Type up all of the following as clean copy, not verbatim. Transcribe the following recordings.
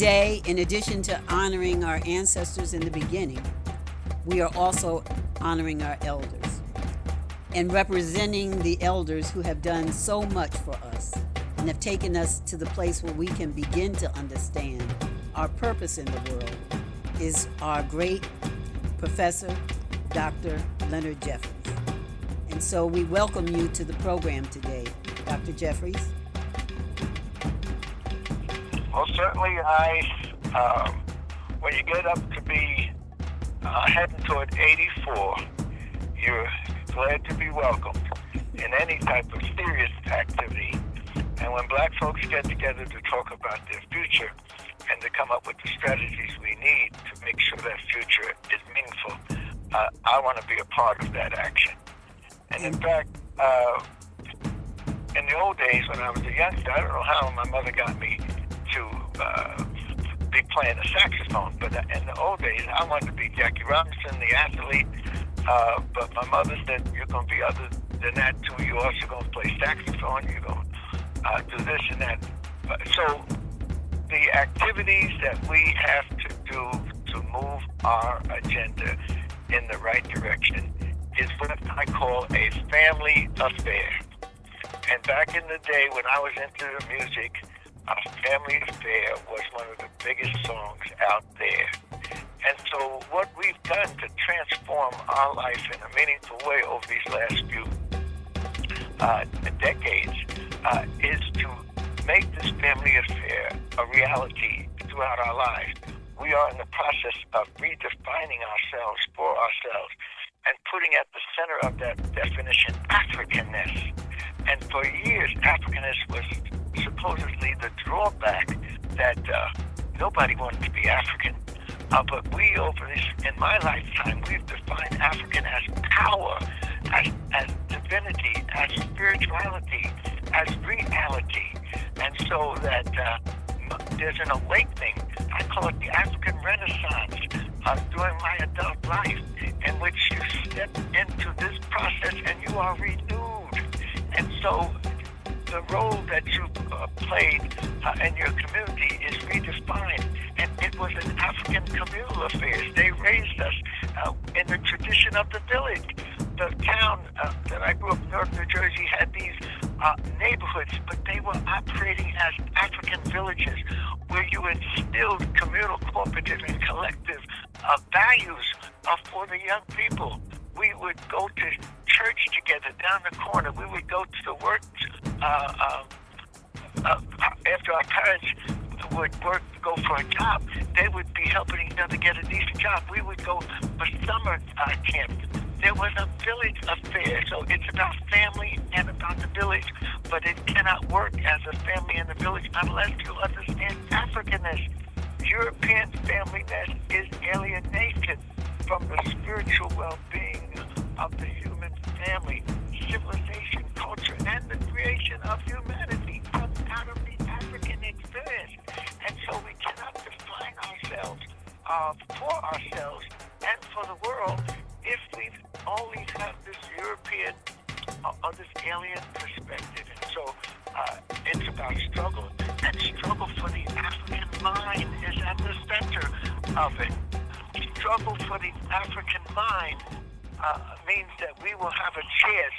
Today, in addition to honoring our ancestors in the beginning, we are also honoring our elders and representing the elders who have done so much for us and have taken us to the place where we can begin to understand our purpose in the world is our great professor, Dr. Leonard Jeffries. And so we welcome you to the program today, Dr. Jeffries. Well, certainly, when you get up to be heading toward 84, you're glad to be welcomed in any type of serious activity. And when black folks get together to talk about their future and to come up with the strategies we need to make sure that future is meaningful, I want to be a part of that action. And in fact, in the old days when I was a youngster, I don't know how my mother got me to be playing the saxophone, but in the old days I wanted to be Jackie Robinson, the athlete, but my mother said, you're going to be other than that too. You're also going to play saxophone, you're going to do this and that. So the activities that we have to do to move our agenda in the right direction is what I call a family affair. And back in the day when I was into the music, a family affair was one of the biggest songs out there. And so what we've done to transform our life in a meaningful way over these last few decades is to make this family affair a reality throughout our lives. We are in the process of redefining ourselves for ourselves and putting at the center of that definition Africanness. And for years, Africanness was supposedly the drawback that nobody wanted to be African. But we, over this, in my lifetime, we've defined African as power, as divinity, as spirituality, as reality. And so that there's an awakening. I call it the African Renaissance during my adult life, in which you step into this process and you are renewed. And so the role that you played in your community is redefined. And it was an African communal affair. They raised us in the tradition of the village. The town that I grew up in Newark, New Jersey had these neighborhoods, but they were operating as African villages where you instilled communal, cooperative, and collective values for the young people. We would go to church together down the corner. We would go to the work after our parents would go for a job. They would be helping each other get a decent job. We would go for summer camp. There was a village affair. So it's about family and about the village, but it cannot work as a family in the village unless you understand Africanness. European familyness is alienation from the spiritual well-being of the human family. Civilization, culture, and the creation of humanity comes out of the African experience. And so we cannot define ourselves for ourselves and for the world if we only have this European or this alien perspective. And so it's about struggle, and struggle for the African mind is at the center of it. Struggle for the African mind means that we will have a chance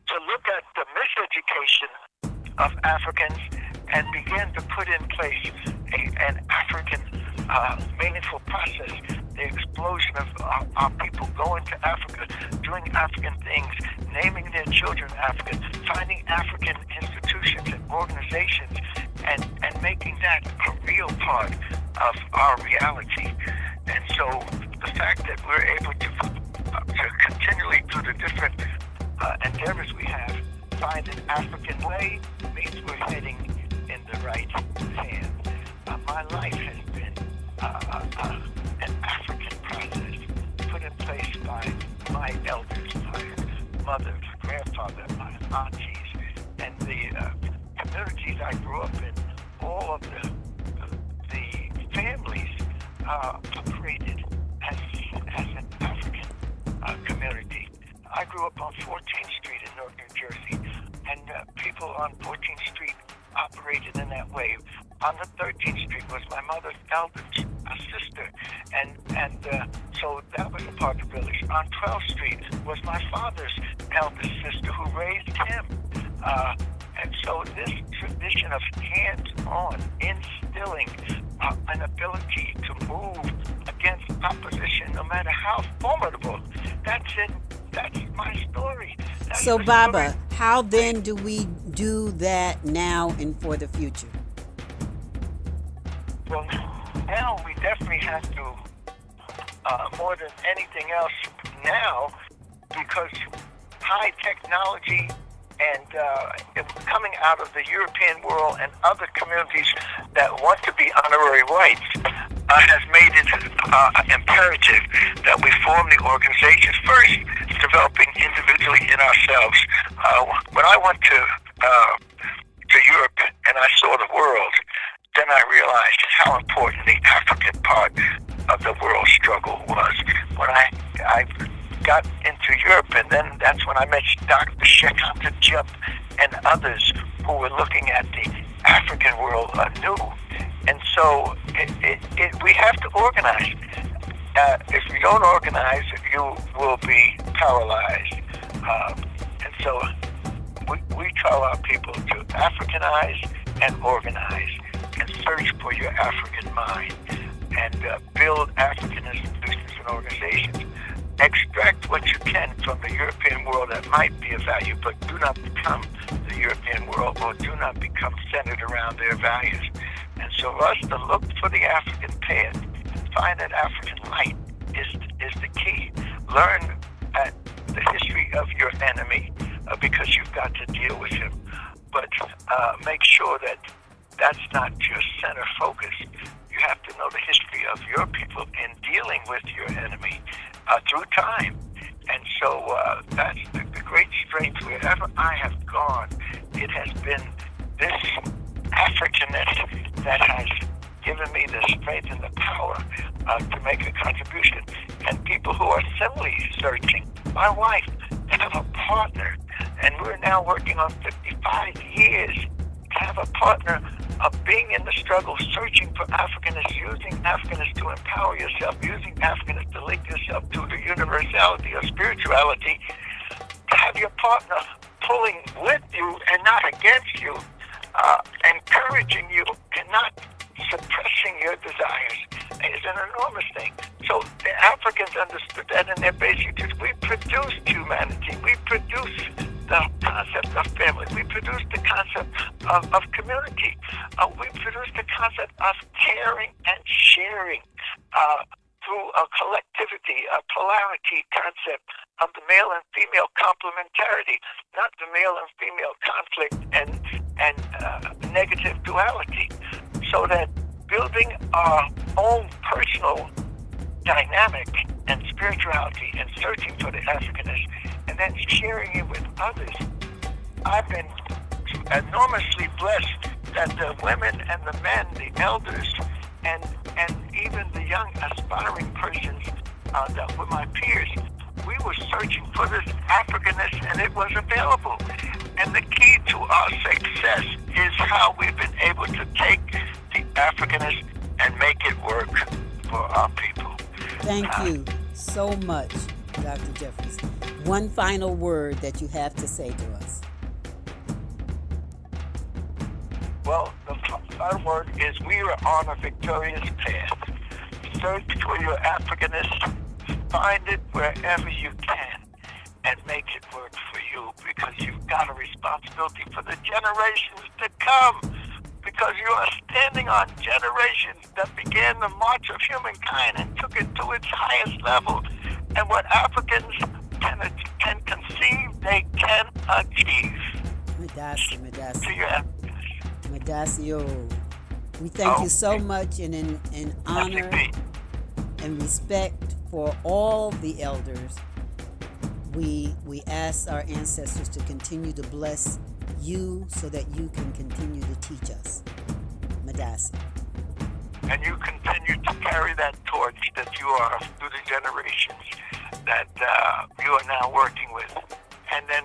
to look at the miseducation of Africans and begin to put in place an African meaningful process. The explosion of our people going to Africa, doing African things, naming their children African, finding African institutions and organizations, and making that a real part of our reality. And so the fact that we're able to continually, through the different endeavors we have, find an African way means we're heading in the right hand. My life has been an African process put in place by my elders, my mother, grandfather, my aunties, and the communities I grew up in. All of the families operated as an African community. I grew up on 14th Street in Newark, New Jersey, and people on 14th Street operated in that way. On the 13th Street was my mother's elder sister, and so that was a part of the village. On 12th Street was my father's eldest sister who raised him. And so this tradition of hands-on, instilling an ability to move against opposition, no matter how formidable, that's it. That's my story. That's So, the Baba, story. how then do we do that now and for the future? Well, now we definitely have to, more than anything else now, because high technology and coming out of the European world and other communities that want to be honorary whites has made it imperative that we form the organizations first, developing individually in ourselves. When I went to Europe and I saw the world, then I realized how important the African part of the world struggle was. When I got into Europe, and then that's when I met Dr. Shekhar Jup and others who were looking at the African world anew. And so we have to organize. If you don't organize, you will be paralyzed. And so we tell our people to Africanize and organize and search for your African mind and build African institutions and organizations. Extract what you can from the European world that might be of value, but do not become the European world or do not become centered around their values. And so for us to look for the African path, find that African light is the key. Learn the history of your enemy because you've got to deal with him. But make sure that that's not your center focus. You have to know the history of your people in dealing with your enemy through time. And so that's the great strength. Wherever I have gone, it has been this Africanness that has given me the strength and the power to make a contribution. And people who are similarly searching, my wife, to have a partner, and we're now working on 55 years to have a partner of being in the struggle, searching for Africanness, using Africanness to empower yourself, using Africanness to link yourself to the universality of spirituality, to have your partner pulling with you and not against you, encouraging you and not suppressing your desires is an enormous thing. So the Africans understood that in their basic teachings. We produced humanity. We produced the concept of family. We produced the concept of community. We produced the concept of caring and sharing through a collectivity, a polarity concept of the male and female complementarity, not the male and female conflict and negative duality. So that building our own personal dynamic and spirituality and searching for the Africanness and then sharing it with others. I've been enormously blessed that the women and the men, the elders, and even the young aspiring persons that were my peers, we were searching for this Africanness and it was available. And the key to our success is how we've been able to take the Africanness and make it work for our people. Thank you so much, Dr. Jeffries. One final word that you have to say to us. Well, the final word is we are on a victorious path. Search for your Africanness, find it wherever you can, and make it work for you, because you've got a responsibility for the generations to come, because you are standing on generations that began the march of humankind and took it to its highest level. And what Africans can conceive, they can achieve. Madasi. To your Madasio. We thank you so much in honor and respect for all the elders. We ask our ancestors to continue to bless you so that you can continue to teach us. Madasi. And you continue to carry that torch that you are through the generations that you are now working with. And then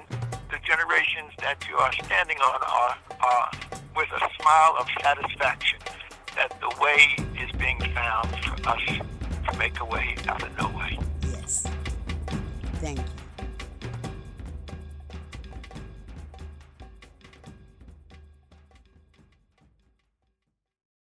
the generations that you are standing on are with a smile of satisfaction that the way is being found for us to make a way out of no way. Yes. Thank you.